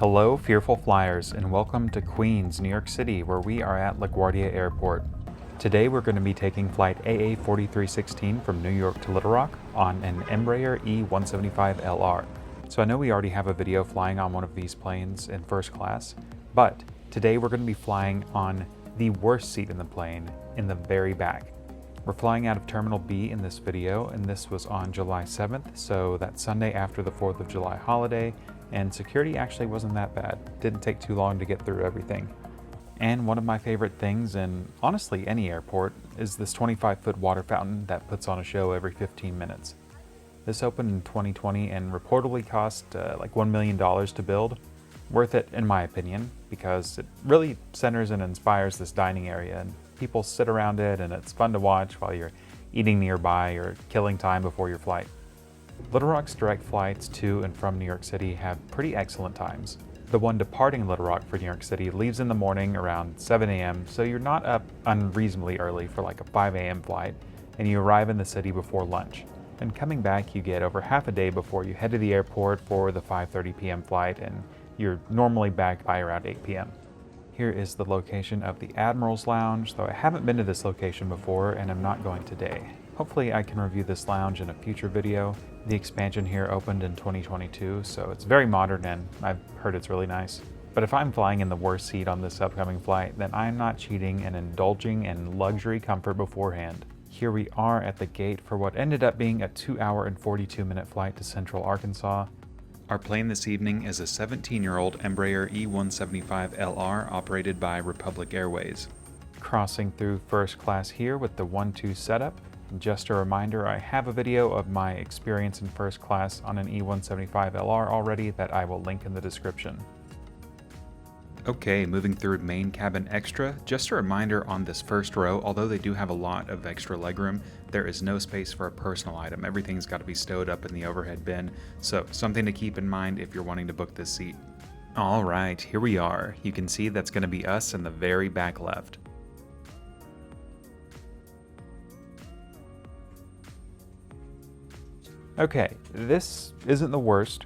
Hello, fearful flyers, and welcome to Queens, New York City, where we are at LaGuardia Airport. Today we're going to be taking flight AA4316 from New York to Little Rock on an Embraer E175 LR. So I know we already have a video flying on one of these planes in first class, but today we're going to be flying on the worst seat in the plane, in the very back. We're flying out of Terminal B in this video, and this was on July 7th, so that's Sunday after the 4th of July holiday, and security actually wasn't that bad. Didn't take too long to get through everything. And one of my favorite things, in honestly any airport, is this 25-foot water fountain that puts on a show every 15 minutes. This opened in 2020 and reportedly cost like $1 million to build. Worth it in my opinion, because it really centers and inspires this dining area, and people sit around it and it's fun to watch while you're eating nearby or killing time before your flight. Little Rock's direct flights to and from New York City have pretty excellent times. The one departing Little Rock for New York City leaves in the morning around 7 a.m., so you're not up unreasonably early for like a 5 a.m. flight, and you arrive in the city before lunch. And coming back, you get over half a day before you head to the airport for the 5:30 p.m. flight, and you're normally back by around 8 p.m. Here is the location of the Admiral's Lounge, though I haven't been to this location before and I'm not going today. Hopefully I can review this lounge in a future video. The expansion here opened in 2022, so it's very modern and I've heard it's really nice. But if I'm flying in the worst seat on this upcoming flight, then I'm not cheating and indulging in luxury comfort beforehand. Here we are at the gate for what ended up being a 2-hour and 42-minute flight to Central Arkansas. Our plane this evening is a 17-year-old Embraer E175 LR operated by Republic Airways. Crossing through first class here with the 1-2 setup. Just a reminder, I have a video of my experience in first class on an E175 LR already that I will link in the description. Okay, moving through main cabin extra. Just a reminder on this first row, although they do have a lot of extra legroom, there is no space for a personal item. Everything's got to be stowed up in the overhead bin, so something to keep in mind if you're wanting to book this seat. All right, here we are. You can see that's going to be us in the very back left. Okay, this isn't the worst.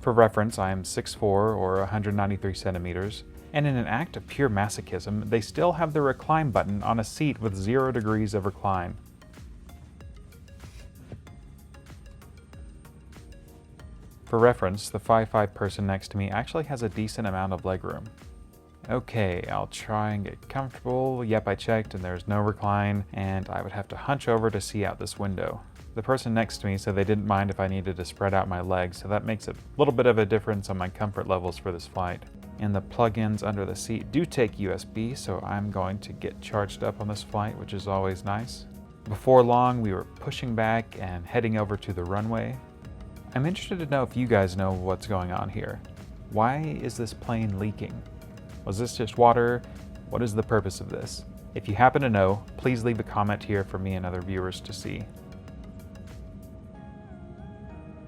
For reference, I am 6'4" or 193 centimeters, and in an act of pure masochism, they still have the recline button on a seat with 0 degrees of recline. For reference, the 5'5" person next to me actually has a decent amount of legroom. Okay, I'll try and get comfortable. Yep, I checked and there's no recline, and I would have to hunch over to see out this window. The person next to me said they didn't mind if I needed to spread out my legs, so that makes a little bit of a difference on my comfort levels for this flight. And the plug-ins under the seat do take USB, so I'm going to get charged up on this flight, which is always nice. Before long, we were pushing back and heading over to the runway. I'm interested to know if you guys know what's going on here. Why is this plane leaking? Was this just water? What is the purpose of this? If you happen to know, please leave a comment here for me and other viewers to see.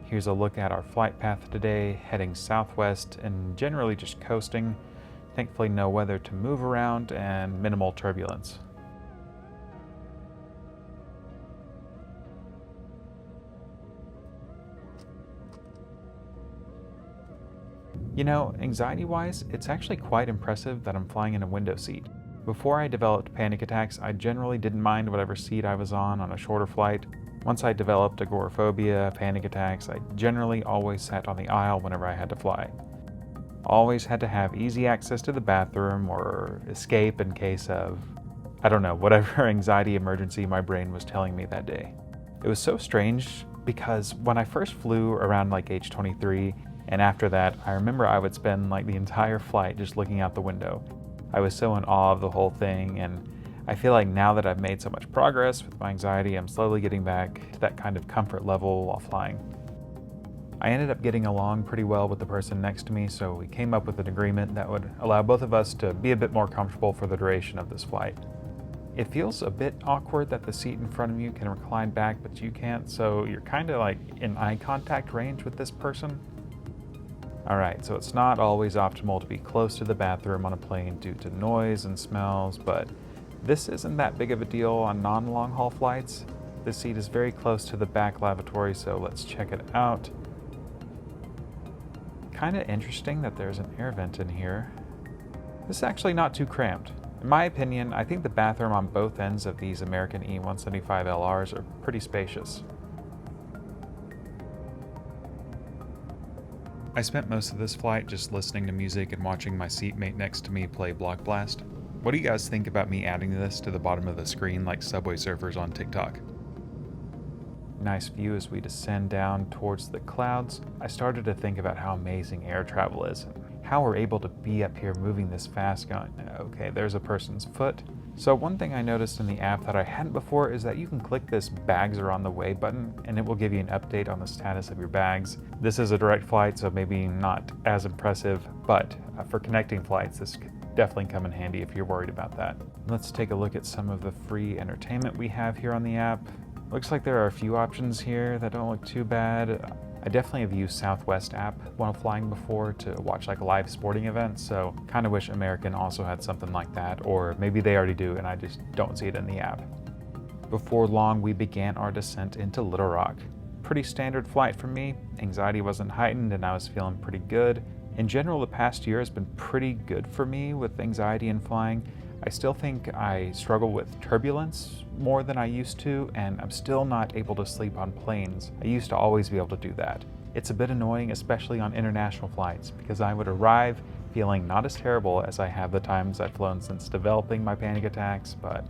Here's a look at our flight path today, heading southwest and generally just coasting. Thankfully no weather to move around and minimal turbulence. You know, anxiety-wise, it's actually quite impressive that I'm flying in a window seat. Before I developed panic attacks, I generally didn't mind whatever seat I was on a shorter flight. Once I developed agoraphobia, panic attacks, I generally always sat on the aisle whenever I had to fly. Always had to have easy access to the bathroom or escape in case of, I don't know, whatever anxiety emergency my brain was telling me that day. It was so strange because when I first flew around like age 23, and after that, I remember I would spend like the entire flight just looking out the window. I was so in awe of the whole thing, and I feel like now that I've made so much progress with my anxiety, I'm slowly getting back to that kind of comfort level while flying. I ended up getting along pretty well with the person next to me, so we came up with an agreement that would allow both of us to be a bit more comfortable for the duration of this flight. It feels a bit awkward that the seat in front of you can recline back, but you can't, so you're kind of like in eye contact range with this person. Alright, so it's not always optimal to be close to the bathroom on a plane due to noise and smells, but this isn't that big of a deal on non-long haul flights. This seat is very close to the back lavatory, so let's check it out. kind of interesting that there's an air vent in here. This is actually not too cramped. In my opinion, I think the bathroom on both ends of these American E175 LRs are pretty spacious. I spent most of this flight just listening to music and watching my seatmate next to me play Block Blast. What do you guys think about me adding this to the bottom of the screen like Subway Surfers on TikTok? Nice view as we descend down towards the clouds. I started to think about how amazing air travel is and how we're able to be up here moving this fast going, okay, there's a person's foot. So one thing I noticed in the app that I hadn't before is that you can click this bags are on the way button and it will give you an update on the status of your bags. This is a direct flight, so maybe not as impressive, but for connecting flights, this could definitely come in handy if you're worried about that. Let's take a look at some of the free entertainment we have here on the app. Looks like there are a few options here that don't look too bad. I definitely have used Southwest app while flying before to watch like live sporting events, so kind of wish American also had something like that, or maybe they already do and I just don't see it in the app. Before long, we began our descent into Little Rock. Pretty standard flight for me. Anxiety wasn't heightened and I was feeling pretty good. In general, the past year has been pretty good for me with anxiety and flying. I still think I struggle with turbulence more than I used to, and I'm still not able to sleep on planes. I used to always be able to do that. It's a bit annoying, especially on international flights, because I would arrive feeling not as terrible as I have the times I've flown since developing my panic attacks, but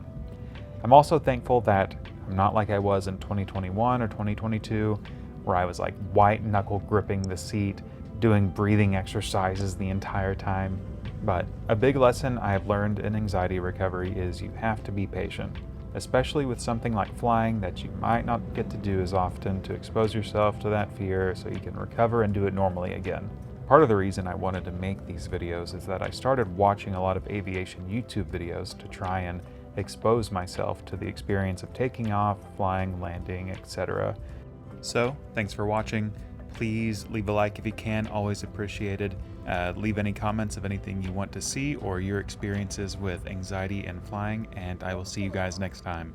I'm also thankful that I'm not like I was in 2021 or 2022, where I was like white knuckle gripping the seat, doing breathing exercises the entire time. But a big lesson I have learned in anxiety recovery is you have to be patient, especially with something like flying that you might not get to do as often, to expose yourself to that fear so you can recover and do it normally again. Part of the reason I wanted to make these videos is that I started watching a lot of aviation YouTube videos to try and expose myself to the experience of taking off, flying, landing, etc. So, thanks for watching. Please leave a like if you can, always appreciated. Leave any comments of anything you want to see or your experiences with anxiety and flying, and I will see you guys next time.